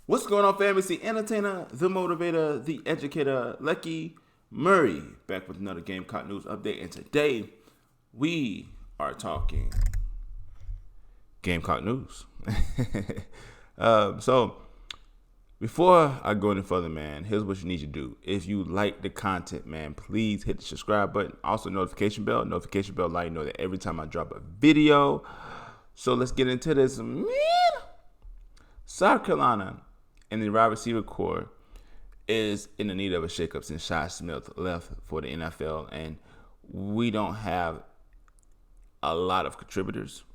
What's going on, family? It's the entertainer, the motivator, the educator, Lecky Murray, back with another Gamecock news update. And today, we are talking Gamecock news. So, before I go any further, man, here's what you need to do. If you like the content, man, please hit the subscribe button. Also, notification bell. Notification bell let you know that every time I drop a video. So, let's get into this, man. South Carolina and the wide receiver core is in the need of a shakeup since Shi Smith left for the NFL, and we don't have a lot of contributors.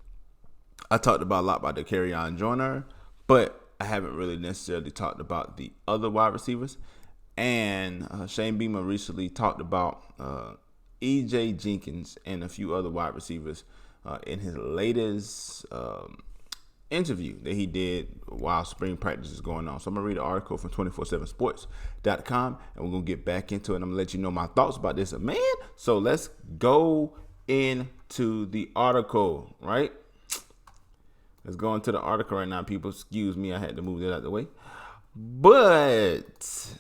I talked about a lot about the Kerryon Joyner, but I haven't really necessarily talked about the other wide receivers. And Shane Beamer recently talked about EJ Jenkins and a few other wide receivers in his latest interview that he did while spring practice is going on. So I'm going to read an article from 247sports.com, and we're going to get back into it. And I'm going to let you know my thoughts about this, man. So let's go into the article, right? Let's go into the article right now, people. Excuse me, I had to move that out of the way. But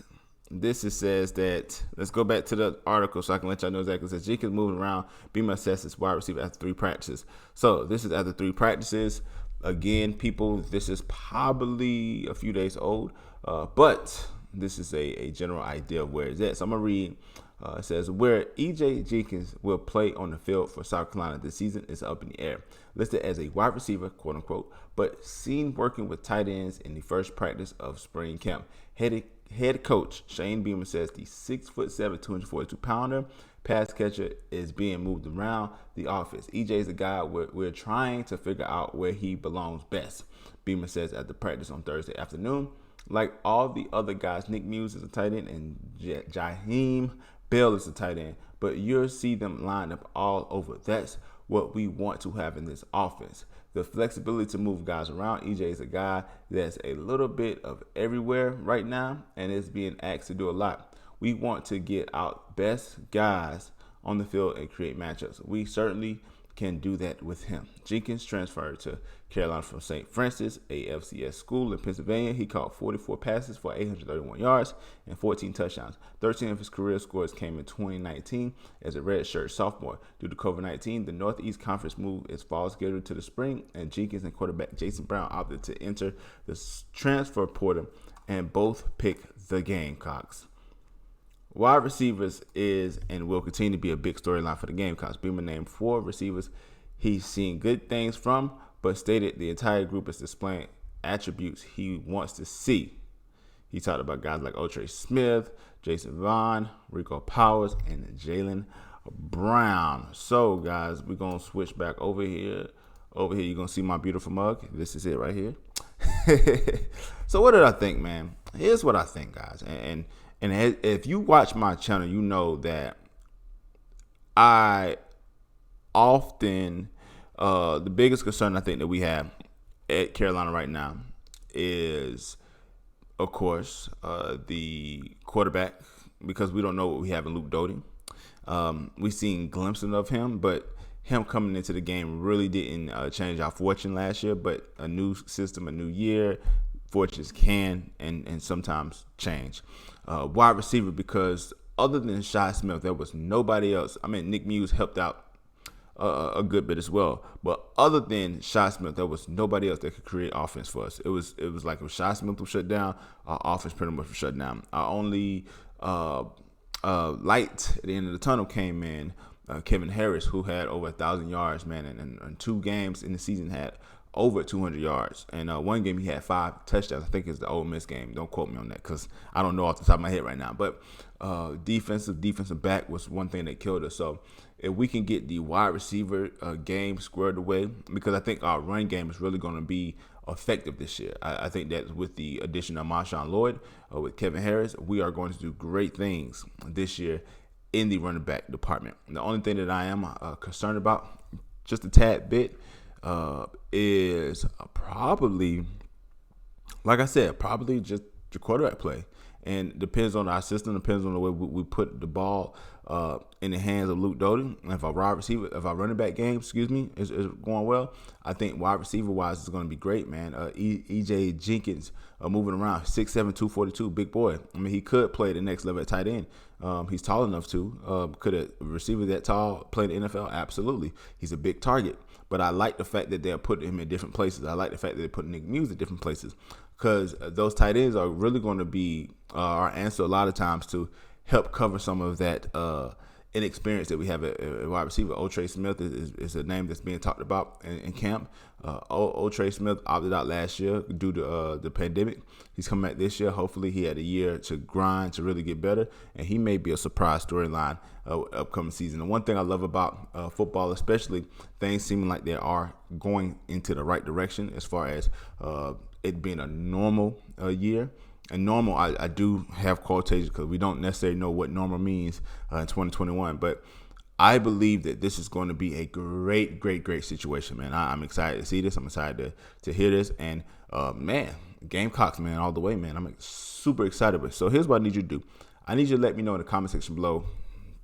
this says that, let's go back to the article so I can let y'all know exactly. It says Jenkins moving around, Beamer assesses wide receiver after 3 practices. So this is after 3 practices. Again, people, this is probably a few days old, but this is a general idea of where it's at. So I'm going to read. It says, where EJ Jenkins will play on the field for South Carolina this season is up in the air. Listed as a wide receiver, quote unquote, but seen working with tight ends in the first practice of spring camp. Head coach Shane Beamer says the 6'7", 242-pounder pass catcher is being moved around the offense. EJ is a guy we're trying to figure out where he belongs best, Beamer says at the practice on Thursday afternoon. Like all the other guys, Nick Muse is a tight end and Jaheim Bell is a tight end, but you'll see them lined up all over. That's what we want to have in this offense. The flexibility to move guys around. EJ is a guy that's a little bit of everywhere right now and is being asked to do a lot. We want to get out best guys on the field and create matchups. We certainly can do that with him. Jenkins transferred to Carolina from St. Francis, a FCS school in Pennsylvania. He caught 44 passes for 831 yards and 14 touchdowns. 13 of his career scores came in 2019 as a redshirt sophomore. Due to COVID-19, the Northeast Conference moved its fall schedule to the spring, and Jenkins and quarterback Jason Brown opted to enter the transfer portal and both picked the Gamecocks. Wide receivers is and will continue to be a big storyline for the Gamecocks. Beamer named 4 receivers he's seen good things from, but stated the entire group is displaying attributes he wants to see. He talked about guys like Otre Smith, Jason Vaughn, Rico Powers, and Jalen Brown. So, guys, we're going to switch back over here. Over here, you're going to see my beautiful mug. This is it right here. So, what did I think, man? Here's what I think, guys. And if you watch my channel, you know that I often, the biggest concern I think that we have at Carolina right now is, of course, the quarterback, because we don't know what we have in Luke Doty. We've seen glimpses of him, but him coming into the game really didn't change our fortune last year. But a new system, a new year, fortunes can and sometimes change. Wide receiver, because other than Shi Smith, there was nobody else. I mean, Nick Muse helped out a good bit as well, but other than Shi Smith, there was nobody else that could create offense for us. It was like if Shi Smith was shut down, our offense pretty much was shut down. Our only light at the end of the tunnel came in Kevin Harris, who had over 1,000 yards, man, and 2 games in the season had over 200 yards. And one game he had 5 touchdowns. I think it's the Ole Miss game. Don't quote me on that because I don't know off the top of my head right now. But defensive back was one thing that killed us. So if we can get the wide receiver game squared away, because I think our run game is really going to be effective this year. I think that with the addition of Marshawn Lloyd, with Kevin Harris, we are going to do great things this year in the running back department. The only thing that I am concerned about, just a tad bit, is probably, like I said, probably just the quarterback play. and depends on our system, depends on the way we put the ball in the hands of Luke Doty. And if our running back game, is going well, I think wide receiver wise is going to be great, man. EJ Jenkins moving around, 6'7", 242, big boy. I mean, he could play the next level at tight end. He's tall enough to. Could a receiver that tall play in the NFL? Absolutely. He's a big target. But I like the fact that they're putting him in different places. I like the fact that they're putting Nick Muse in different places, because those tight ends are really going to be our answer a lot of times to help cover some of that inexperience that we have at wide receiver. Otrey Smith is a name that's being talked about in camp. Otrey Smith opted out last year due to the pandemic. He's coming back this year. Hopefully he had a year to grind to really get better, and he may be a surprise storyline upcoming season. And one thing I love about football, especially, things seeming like they are going into the right direction as far as it being a normal year. And normal, I do have quotations because we don't necessarily know what normal means in 2021. But I believe that this is going to be a great, great, great situation, man. I'm excited to see this. I'm excited to hear this. And, man, Gamecocks, man, all the way, man. I'm super excited. So here's what I need you to do. I need you to let me know in the comment section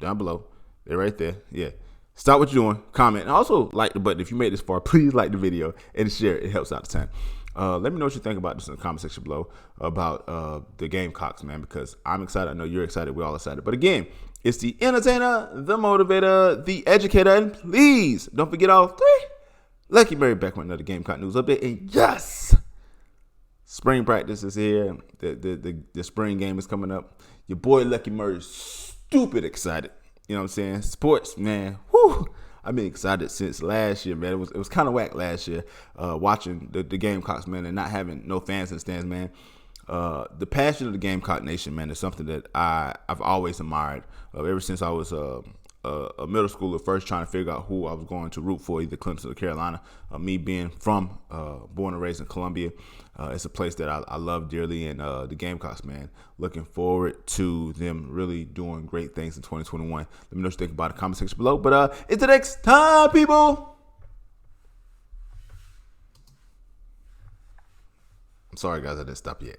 down below. They're right there. Yeah. Stop what you're doing. Comment. And also like the button. If you made this far, please like the video and share it. It helps out the time. Let me know what you think about this in the comment section below about the Gamecocks, man, because I'm excited. I know you're excited. We're all excited. But again, it's the entertainer, the motivator, the educator, and please don't forget all three. Lucky Murray back with another Gamecock news update. And yes, spring practice is here. The spring game is coming up. Your boy Lucky Murray is stupid excited. You know what I'm saying? Sports, man. Whew. I've been excited since last year, man. It was kind of whack last year watching the Gamecocks, man, and not having no fans in the stands, man. The passion of the Gamecock Nation, man, is something that I've always admired ever since I was a middle schooler, first trying to figure out who I was going to root for, either Clemson or Carolina. Me being from born and raised in Columbia, it's a place that I love dearly, and the Gamecocks, man, looking forward to them really doing great things in 2021. Let me know what you think about it in the comment section below. But until next time, people. I'm sorry, guys, I didn't stop yet.